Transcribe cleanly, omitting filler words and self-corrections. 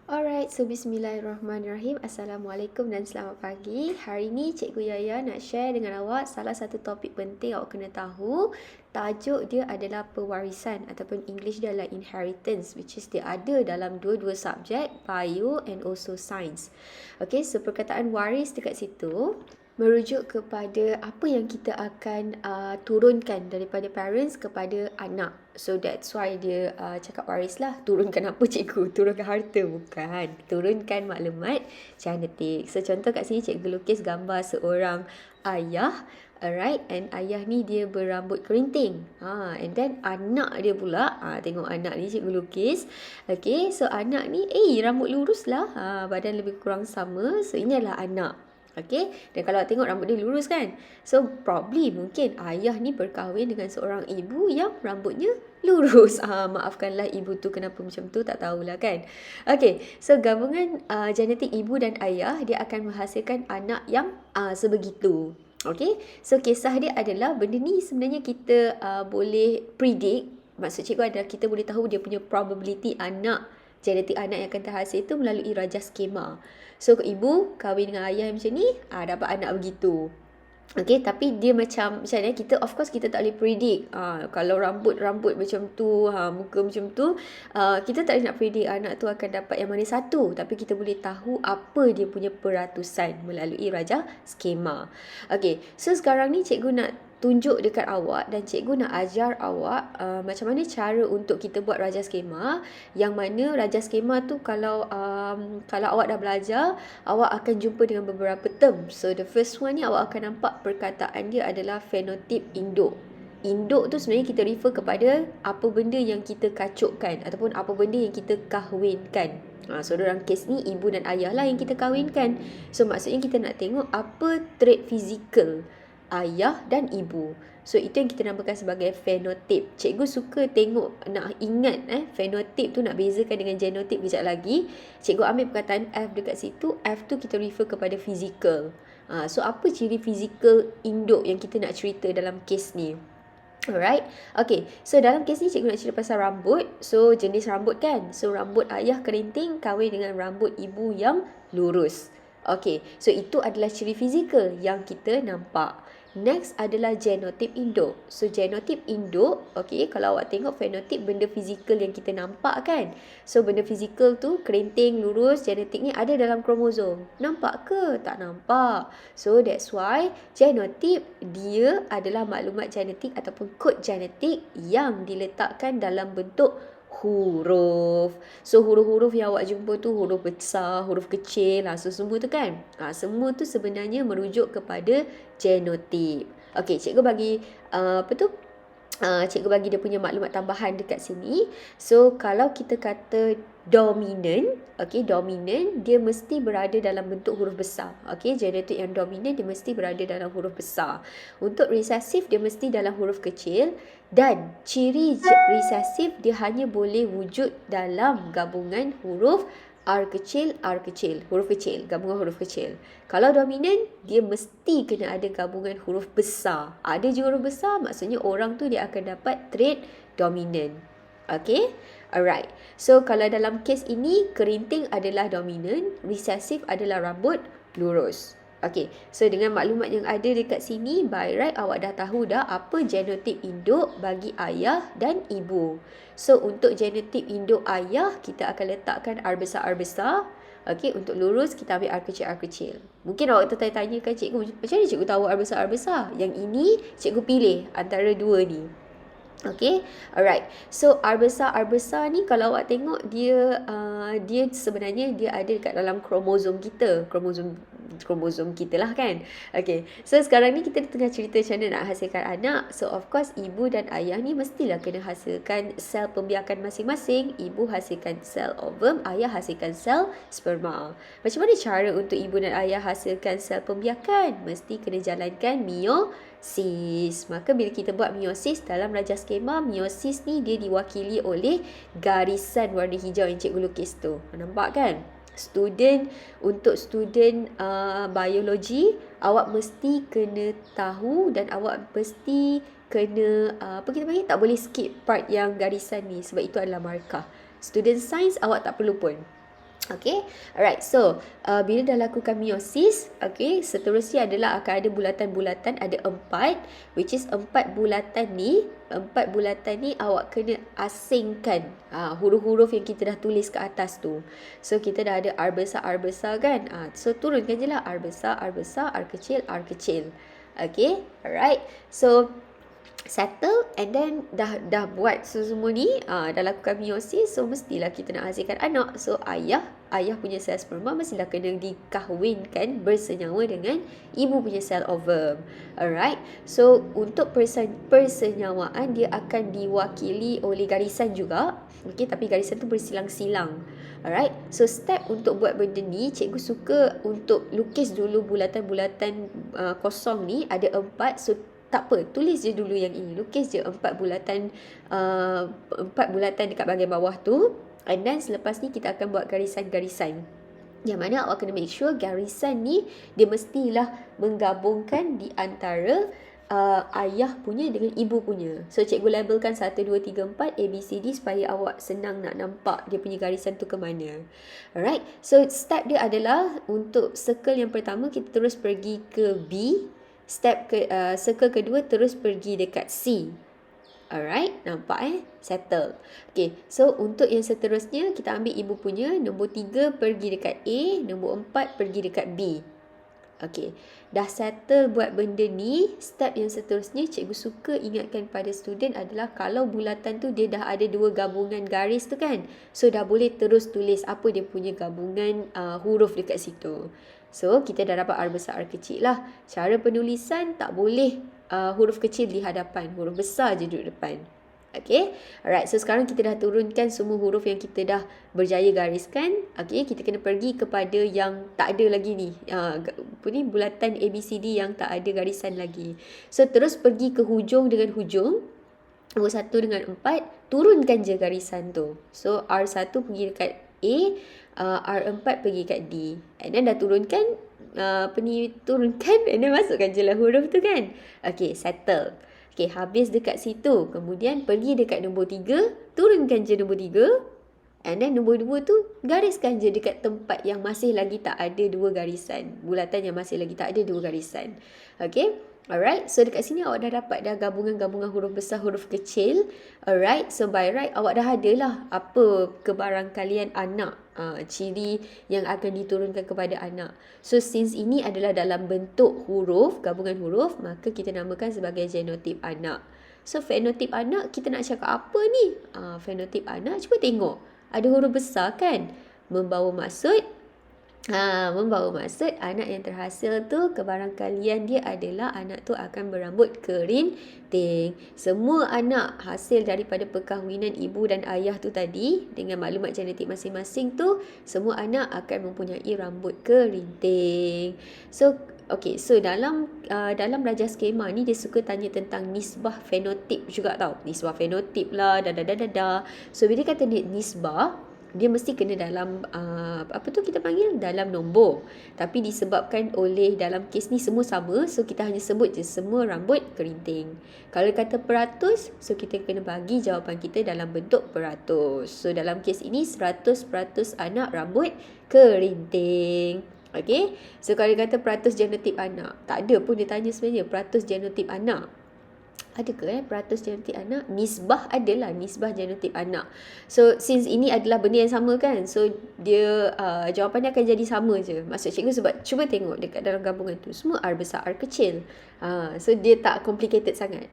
Alright, so bismillahirrahmanirrahim. Assalamualaikum dan selamat pagi. Hari ni Cikgu Yaya nak share dengan awak salah satu topik penting awak kena tahu. Tajuk dia adalah pewarisan ataupun English dia adalah inheritance, which is dia ada dalam dua-dua subjek, bio and also science. Okay, so perkataan waris dekat situ merujuk kepada apa yang kita akan turunkan daripada parents kepada anak. So that's why dia cakap waris lah. Turunkan apa cikgu? Turunkan harta? Bukan. Turunkan maklumat genetik. So contoh kat sini cikgu lukis gambar seorang ayah. Alright, and ayah ni dia berambut kerinting. And then anak dia pula, tengok anak ni cikgu lukis. Okay, so anak ni, rambut lurus lah. Badan lebih kurang sama. So ini adalah anak. Okay, dan kalau tengok rambut dia lurus kan. So probably mungkin ayah ni berkahwin dengan seorang ibu yang rambutnya lurus. Maafkanlah ibu tu kenapa macam tu, tak tahulah kan. Okay, so gabungan genetik ibu dan ayah dia akan menghasilkan anak yang sebegitu. Okay, so kisah dia adalah benda ni sebenarnya kita boleh predict. Maksud cikgu adalah kita boleh tahu dia punya probability genetik anak yang akan terhasil itu melalui rajah skema. So ibu kahwin dengan ayah macam ni, dapat anak begitu. Okay, tapi dia macam mana kita, of course kita tak boleh predict. Kalau rambut macam tu, muka macam tu, kita tak boleh nak predict anak tu akan dapat yang mana satu. Tapi kita boleh tahu apa dia punya peratusan melalui rajah skema. Okay, so sekarang ni cikgu nak tunjuk dekat awak dan cikgu nak ajar awak macam mana cara untuk kita buat rajah skema, yang mana rajah skema tu kalau awak dah belajar, awak akan jumpa dengan beberapa term. So the first one ni awak akan nampak perkataan dia adalah fenotip induk. Induk tu sebenarnya kita refer kepada apa benda yang kita kacukkan ataupun apa benda yang kita kahwinkan. So dalam kes ni ibu dan ayah lah yang kita kahwinkan. So maksudnya kita nak tengok apa trait fizikal ayah dan ibu. So itu yang kita namakan sebagai fenotip. Cikgu suka tengok, nak ingat fenotip tu nak bezakan dengan genotip kejap lagi. Cikgu ambil perkataan F dekat situ. F tu kita refer kepada fizikal. So apa ciri fizikal induk yang kita nak cerita dalam kes ni? Alright, okay. So dalam kes ni cikgu nak cerita pasal rambut. So jenis rambut kan. So rambut ayah kerinting kahwin dengan rambut ibu yang lurus. Okay, so itu adalah ciri fizikal yang kita nampak. Next adalah genotip induk. So genotip induk, okay, kalau awak tengok fenotip benda fizikal yang kita nampak kan. So benda fizikal tu kerinting, lurus, genetik ni ada dalam kromosom. Nampak ke? Tak nampak. So that's why genotip dia adalah maklumat genetik ataupun kod genetik yang diletakkan dalam bentuk huruf. So huruf-huruf yang awak jumpa tu huruf besar, huruf kecil, so semua tu kan. Semua tu sebenarnya merujuk kepada genotip. Okey, cikgu bagi cikgu bagi dia punya maklumat tambahan dekat sini. So kalau kita kata dominant, dominant dia mesti berada dalam bentuk huruf besar. Genetik yang dominant dia mesti berada dalam huruf besar. Untuk resesif dia mesti dalam huruf kecil, dan ciri resesif dia hanya boleh wujud dalam gabungan huruf R kecil, huruf kecil, gabungan huruf kecil. Kalau dominan, dia mesti kena ada gabungan huruf besar. Ada je huruf besar, maksudnya orang tu dia akan dapat trait dominan. Okay, alright. So kalau dalam kes ini, kerinting adalah dominan, resesif adalah rambut lurus. Okay, so dengan maklumat yang ada dekat sini, by right awak dah tahu dah apa genotip induk bagi ayah dan ibu. So untuk genotip induk ayah, kita akan letakkan R besar. Okay, untuk lurus kita ambil R kecil. Mungkin awak tertanya-tanya kan cikgu, macam mana cikgu tahu R besar? Yang ini cikgu pilih antara dua ni. Okay, alright. So R besar ni kalau awak tengok dia sebenarnya dia ada dekat dalam kromosom kita. Kromosom kita lah kan. Okay, so sekarang ni kita tengah cerita macam mana nak hasilkan anak. So of course ibu dan ayah ni mestilah kena hasilkan sel pembiakan masing-masing. Ibu hasilkan sel ovum, ayah hasilkan sel sperma. Macam mana cara untuk ibu dan ayah hasilkan sel pembiakan? Mesti kena jalankan meiosis. Maka bila kita buat meiosis dalam rajah skema, meiosis ni dia diwakili oleh garisan warna hijau yang cikgu lukis tu. Nampak kan? Untuk student biologi, awak mesti kena tahu dan awak mesti kena tak boleh skip part yang garisan ni sebab itu adalah markah. Student science awak tak perlu pun. Okay, alright. So, bila dah lakukan meiosis, okay, seterusnya adalah akan ada bulatan-bulatan, ada 4, which is 4 bulatan ni awak kena asingkan huruf-huruf yang kita dah tulis ke atas tu. So, kita dah ada R besar kan. So, turunkan je lah R besar, R kecil. Okay, alright. So, settle and then dah buat semua ni, dah lakukan meiosis, so mestilah kita nak hasilkan anak. So ayah punya sel sperma mestilah kena dikahwinkan bersenyawa dengan ibu punya sel ovum. Alright, so untuk persenyawaan dia akan diwakili oleh garisan juga. Okay, tapi garisan tu bersilang-silang. Alright, so step untuk buat benda ni, cikgu suka untuk lukis dulu bulatan-bulatan kosong ni, ada 4. So tak apa, tulis je dulu yang ini. Lukis je 4 bulatan dekat bahagian bawah tu. And then selepas ni kita akan buat garisan-garisan. Yang mana awak kena make sure garisan ni dia mestilah menggabungkan di antara ayah punya dengan ibu punya. So cikgu labelkan 1, 2, 3, 4 ABCD supaya awak senang nak nampak dia punya garisan tu ke mana. Alright, so step dia adalah untuk circle yang pertama kita terus pergi ke B. Step circle kedua terus pergi dekat C. Alright, nampak settle. Okay, so untuk yang seterusnya kita ambil ibu punya, nombor 3 pergi dekat A, nombor 4 pergi dekat B. Okay, dah settle buat benda ni. Step yang seterusnya cikgu suka ingatkan pada student adalah kalau bulatan tu dia dah ada 2 gabungan garis tu kan, so dah boleh terus tulis apa dia punya gabungan huruf dekat situ. So kita dah dapat R besar, R kecil lah. Cara penulisan tak boleh huruf kecil di hadapan, huruf besar je duduk depan. Okay, alright, so sekarang kita dah turunkan semua huruf yang kita dah berjaya gariskan. Okay, kita kena pergi kepada yang tak ada lagi ni, bulatan ABCD yang tak ada garisan lagi. So terus pergi ke hujung dengan hujung, nombor 1 dengan 4, turunkan je garisan tu. So R1 pergi dekat A, R4 pergi kat D. And then dah turunkan, turunkan and then masukkan je lah huruf tu kan. Okay, settle. Okay, habis dekat situ. Kemudian pergi dekat nombor 3, turunkan je nombor 3. And then nombor 2 tu gariskan je dekat tempat yang masih lagi tak ada 2 garisan. Bulatan yang masih lagi tak ada 2 garisan. Okay, alright. So dekat sini awak dah dapat dah gabungan-gabungan huruf besar, huruf kecil. Alright, so by right awak dah ada lah apa kebarangkalian anak, ciri yang akan diturunkan kepada anak. So since ini adalah dalam bentuk huruf, gabungan huruf, maka kita namakan sebagai genotip anak. So fenotip anak kita nak cakap apa ni? Fenotip anak, cuba tengok. Ada huruf besar kan? Membawa maksud anak yang terhasil tu kebarangkalian dia adalah anak tu akan berambut kerinting. Semua anak hasil daripada perkahwinan ibu dan ayah tu tadi dengan maklumat genetik masing-masing tu, semua anak akan mempunyai rambut kerinting. So okay, so dalam belajar skema ni dia suka tanya tentang nisbah fenotip juga tau. Nisbah fenotip lah, So bila kata nisbah, dia mesti kena dalam apa tu kita panggil dalam nombor. Tapi disebabkan oleh dalam kes ni semua sama, so kita hanya sebut je semua rambut kerinting. Kalau kata peratus, so kita kena bagi jawapan kita dalam bentuk peratus. So dalam kes ini 100% anak rambut kerinting. Okay, so kalau kata peratus genotip anak, tak ada pun dia tanya sebenarnya peratus genotip anak. Ada ke peratus genotip anak? Nisbah adalah nisbah genotip anak. So since ini adalah benda yang sama kan, so dia jawapannya akan jadi sama je. Maksud cikgu sebab cuba tengok dekat dalam gabungan tu semua R besar, R kecil. So dia tak complicated sangat.